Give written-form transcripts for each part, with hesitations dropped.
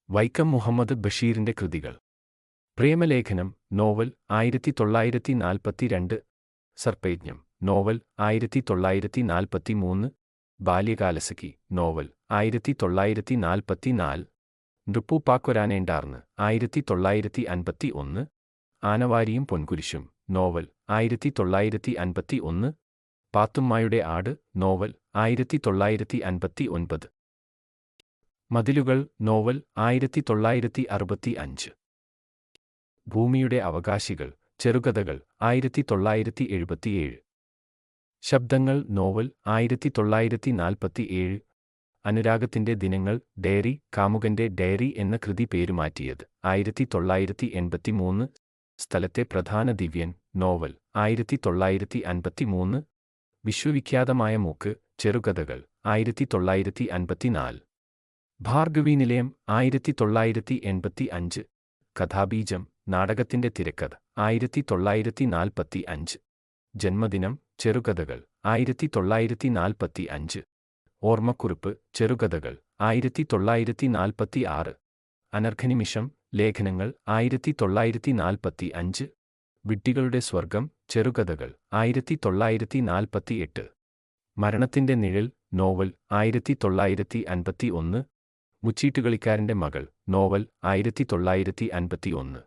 വൈക്കം മുഹമ്മദ് ബഷീറിന്റെ കൃതികൾ. Premalekhanam novel 1942. Sarpayajnam novel 1943. Balyakalasakhi novel 1944. നൃപ്പൂപ്പാക്കൊരാനേണ്ടാർന്ന് 1951. ആനവാരിയും പൊൻകുരിശും നോവൽ 1951. പാത്തുമ്മായുടെ ആട് നോവൽ 1959. മതിലുകൾ നോവൽ 1965. ഭൂമിയുടെ അവകാശികൾ ചെറുകഥകൾ 1977. ശബ്ദങ്ങൾ നോവൽ 1947. അനുരാഗത്തിന്റെ ദിനങ്ങൾ ഡയറി കാമുകന്റെ ഡയറി എന്ന കൃതി പേരുമാറ്റിയത് 1983. സ്ഥലത്തെ പ്രധാന ദിവ്യൻ നോവൽ 1953. വിശ്വവിഖ്യാതമായ മൂക്ക് ചെറുകഥകൾ 1954. ഭാർഗവി നിലയം 1985. കഥാബീജം നാടകത്തിന്റെ തിരക്കഥ 1945. ജന്മദിനം ചെറുകഥകൾ 1945. ഓർമ്മക്കുറിപ്പ് ചെറുകഥകൾ 1946. അനർഘനിമിഷം ലേഖനങ്ങൾ 1945. വിഡ്ഢികളുടെ സ്വർഗം ചെറുകഥകൾ 1948. മരണത്തിന്റെ നിഴൽ നോവൽ 1951. മുച്ചീട്ടുകളിക്കാരന്റെ മകൾ നോവൽ 1951.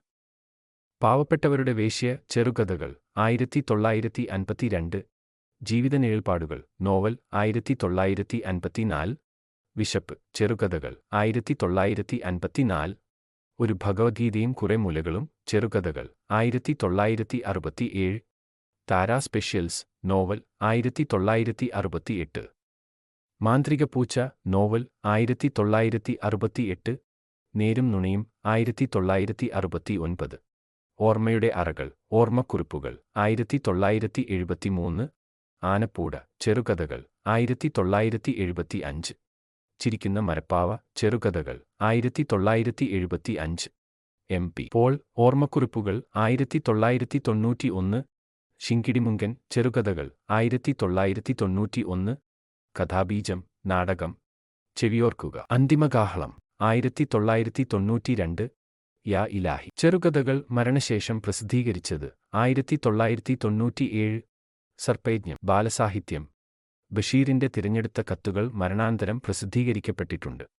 പാവപ്പെട്ടവരുടെ വേശ്യ ചെറുകഥകൾ 1952. ജീവിതനിഴൽപ്പാടുകൾ നോവൽ 1954. വിശപ്പ് ചെറുകഥകൾ 1954. ഒരു ഭഗവദ്ഗീതയും കുറെ മുലകളും ചെറുകഥകൾ 1967. Tara specials novel 1968. മാന്ത്രിക പൂച്ച നോവൽ 1968. നേരും നുണയും 1969. ഓർമ്മയുടെ അറകൾ ഓർമ്മക്കുറിപ്പുകൾ 1973. ആനപ്പൂട ചെറുകഥകൾ 1975. ചിരിക്കുന്ന മരപ്പാവ ചെറുകഥകൾ 1975. MP Paul ഓർമ്മക്കുറിപ്പുകൾ 1991. ശിങ്കിടിമുങ്കൻ ചെറുകഥകൾ 1991. കഥാബീജം നാടകം ചെവിയോർക്കുക അന്തിമകാഹളം 1992. യാ ഇലാഹി ചെറുകഥകൾ മരണശേഷം പ്രസിദ്ധീകരിച്ചത് 1997. സർപ്പയജ്ഞം ബാലസാഹിത്യം ബഷീറിന്റെ തിരഞ്ഞെടുത്ത കത്തുകൾ മരണാന്തരം പ്രസിദ്ധീകരിക്കപ്പെട്ടിട്ടുണ്ട്.